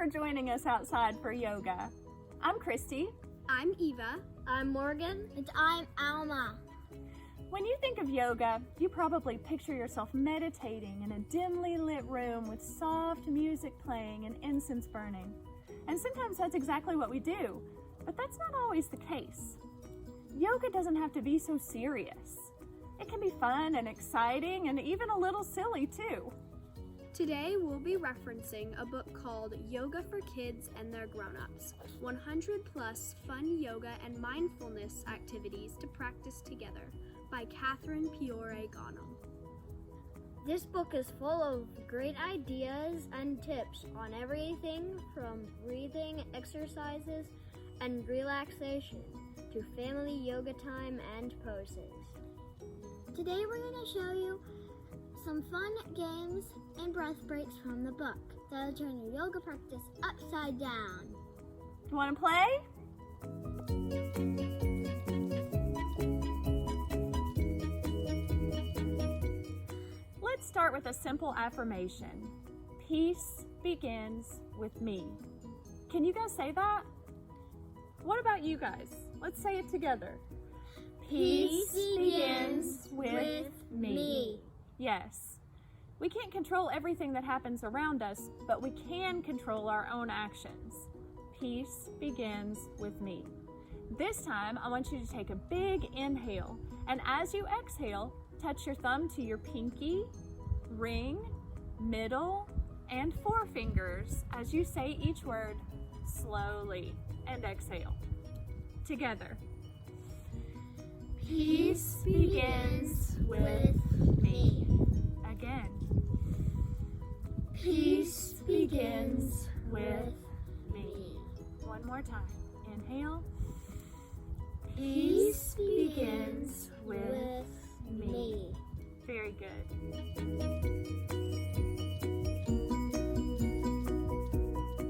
for joining us outside for yoga. I'm Christy. I'm Eva. I'm Morgan. And I'm Alma. When you think of yoga, you probably picture yourself meditating in a dimly lit room with soft music playing and incense burning. And sometimes that's exactly what we do, but that's not always the case. Yoga doesn't have to be so serious. It can be fun and exciting and even a little silly too. Today we'll be referencing a book called Yoga for Kids and Their Grownups, 100 plus fun yoga and mindfulness activities to practice together by Catherine Piore-Gano. This book is full of great ideas and tips on everything from breathing exercises and relaxation to family yoga time and poses. Today we're going to show you some fun games and breath breaks from the book that'll turn your yoga practice upside down. You want to play? Let's start with a simple affirmation. Peace begins with me. Can you guys say that? What about you guys? Let's say it together. Peace begins with me. Yes. We can't control everything that happens around us, but we can control our own actions. Peace begins with me. This time, I want you to take a big inhale, and as you exhale, touch your thumb to your pinky, ring, middle, and forefingers as you say each word slowly, and exhale. Together. Peace begins with me. Again. Peace begins with me. One more time. Inhale. Peace begins with me. Very good.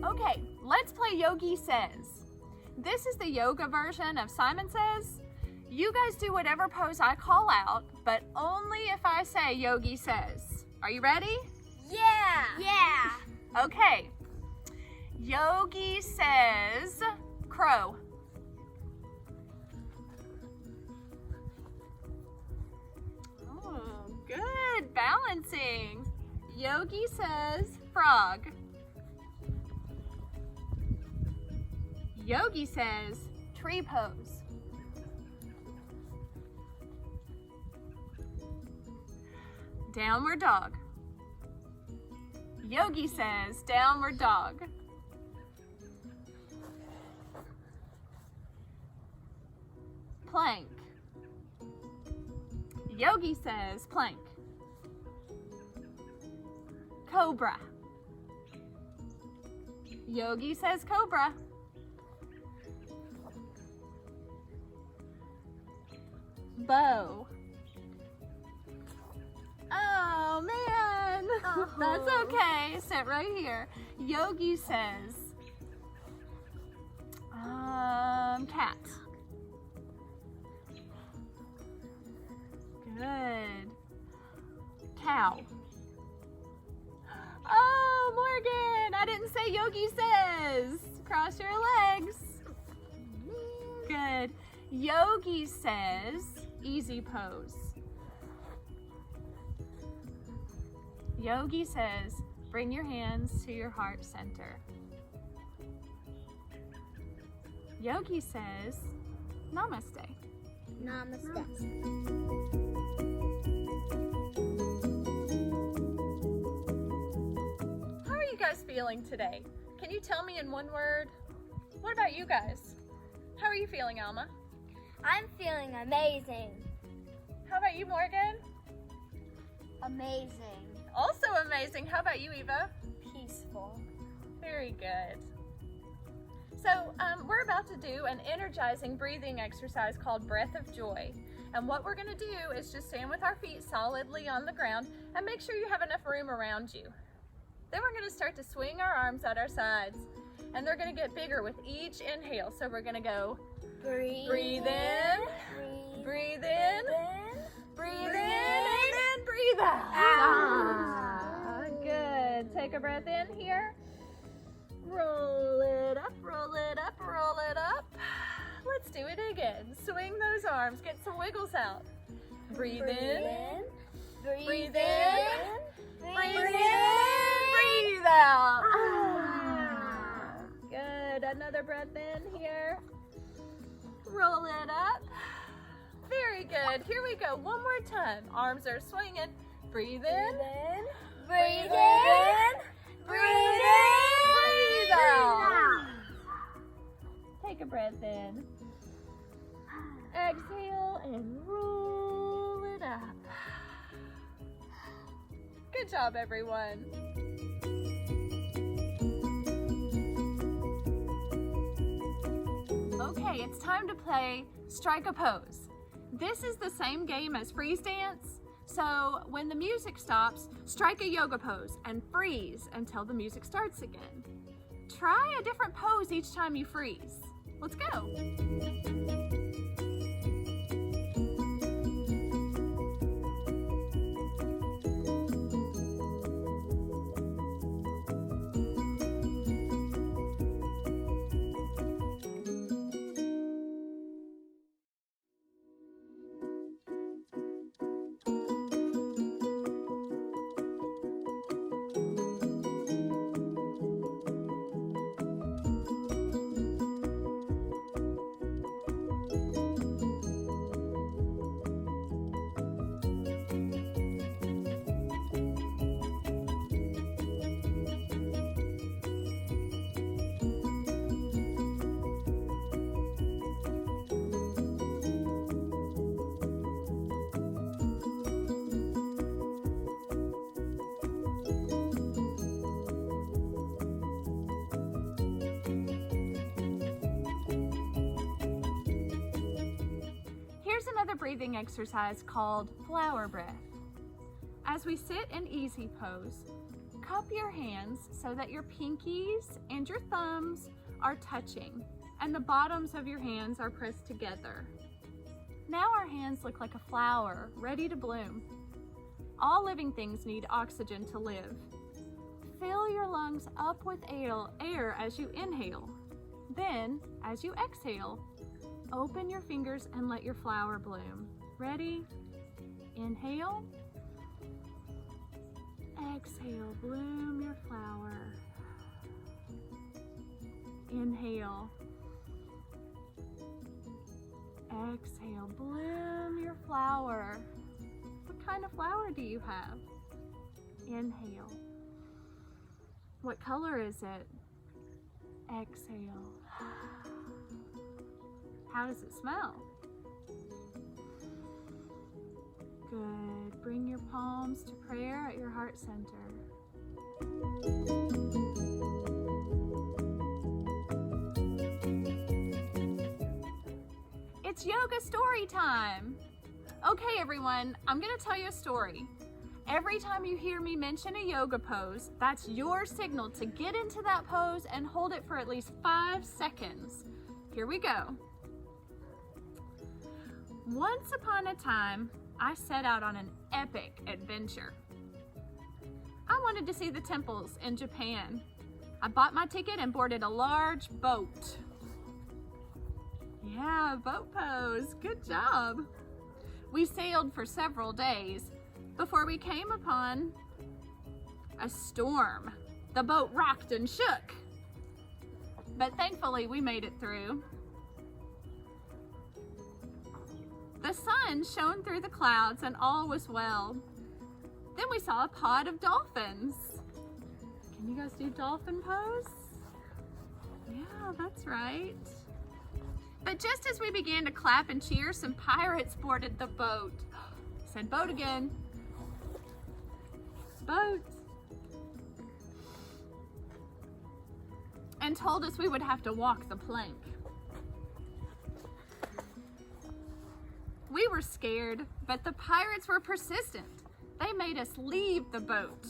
Okay, let's play Yogi Says. This is the yoga version of Simon Says. You guys do whatever pose I call out, but only if I say Yogi Says. Are you ready? Yeah! Okay. Yogi Says crow. Oh, good. Balancing. Yogi Says frog. Yogi Says tree pose. Downward dog. Yogi Says downward dog. Plank. Yogi Says plank. Cobra. Yogi Says cobra. Bow. Oh man, That's okay. Sit right here. Yogi Says cat. Good. Cow. Oh, Morgan, I didn't say Yogi Says. Cross your legs. Good. Yogi Says easy pose. Yogi Says bring your hands to your heart center. Yogi Says namaste. Namaste. How are you guys feeling today? Can you tell me in one word? What about you guys? How are you feeling, Alma? I'm feeling amazing. How about you, Morgan? Amazing. Also amazing. How about you, Eva? Peaceful. Very good. So we're about to do an energizing breathing exercise called Breath of Joy. And what we're going to do is just stand with our feet solidly on the ground and make sure you have enough room around you. Then we're going to start to swing our arms at our sides, and they're going to get bigger with each inhale. So we're going to go breathe in, breathe in, breathe in, and then breathe out. Good. Take a breath in here. Roll it up, roll it up, roll it up. Let's do it again. Swing those arms, get some wiggles out. Breathe in. Breathe in. Breathe in. Breathe out. Good. Another breath in here. Roll it up. Very good. Here we go. One more time. Arms are swinging. Breathe in. Breathe in. Breathe in. Breathe out. Take a breath in. Exhale and roll it up. Good job, everyone. Okay, it's time to play Strike a Pose. This is the same game as freeze dance. So when the music stops, strike a yoga pose and freeze until the music starts again. Try a different pose each time you freeze. Let's go. Here's another breathing exercise called flower breath. As we sit in easy pose, cup your hands so that your pinkies and your thumbs are touching and the bottoms of your hands are pressed together. Now our hands look like a flower ready to bloom. All living things need oxygen to live. Fill your lungs up with air as you inhale. Then, as you exhale, open your fingers and let your flower bloom. Ready? Inhale. Exhale, bloom your flower. Inhale. Exhale, bloom your flower. What kind of flower do you have? Inhale. What color is it? Exhale. How does it smell? Good. Bring your palms to prayer at your heart center. It's yoga story time. Okay, everyone, I'm going to tell you a story. Every time you hear me mention a yoga pose, that's your signal to get into that pose and hold it for at least 5 seconds. Here we go. Once upon a time, I set out on an epic adventure. I wanted to see the temples in Japan. I bought my ticket and boarded a large boat. Yeah, boat pose. Good job. We sailed for several days before we came upon a storm. The boat rocked and shook, but thankfully we made it through. The sun shone through the clouds and all was well. Then we saw a pod of dolphins. Can you guys do dolphin pose? Yeah, that's right. But just as we began to clap and cheer, some pirates boarded the boat. Said boat again. Boat. And told us we would have to walk the plank. We were scared, but the pirates were persistent. They made us leave the boat.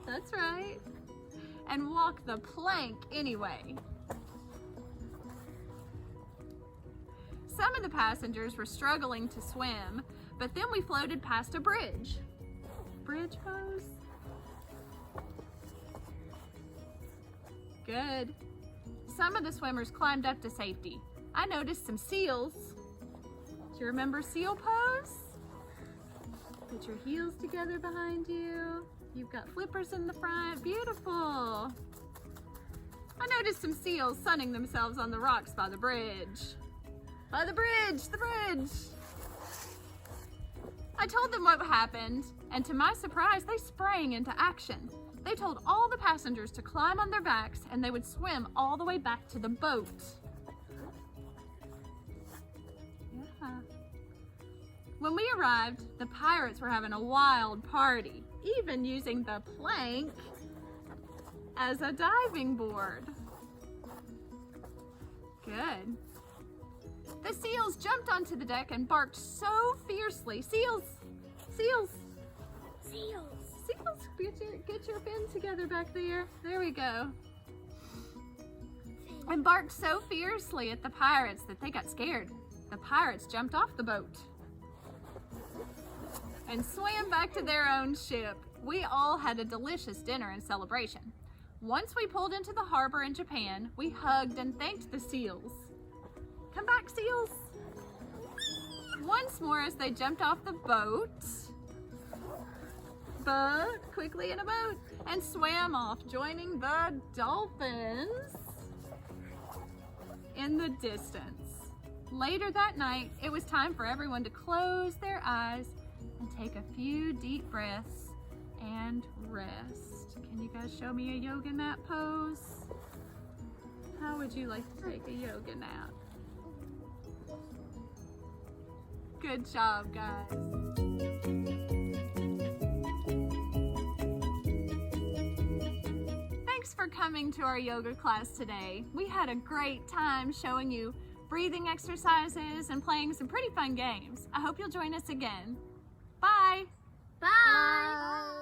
That's right. And walk the plank anyway. Some of the passengers were struggling to swim, but then we floated past a bridge. Bridge pose. Good. Some of the swimmers climbed up to safety. I noticed some seals. Do you remember seal pose? Put your heels together behind you. You've got flippers in the front. Beautiful. I noticed some seals sunning themselves on the rocks by the bridge. By the bridge, the bridge. I told them what happened, and to my surprise, they sprang into action. They told all the passengers to climb on their backs, and they would swim all the way back to the boat. Yeah. When we arrived, the pirates were having a wild party, even using the plank as a diving board. Good. The seals jumped onto the deck and barked so fiercely. Seals! Seals! Seals. Seals! Get your fin together back there. There we go. And barked so fiercely at the pirates that they got scared. The pirates jumped off the boat and swam back to their own ship. We all had a delicious dinner and celebration. Once we pulled into the harbor in Japan, we hugged and thanked the seals. Come back, seals! Once more as they jumped off the boat, quickly in a boat, and swam off, joining the dolphins in the distance. Later that night, it was time for everyone to close their eyes and take a few deep breaths and rest. Can you guys show me a yoga nap pose? How would you like to take a yoga nap? Good job, guys. Thanks for coming to our yoga class today. We had a great time showing you breathing exercises and playing some pretty fun games. I hope you'll join us again. Bye. Bye.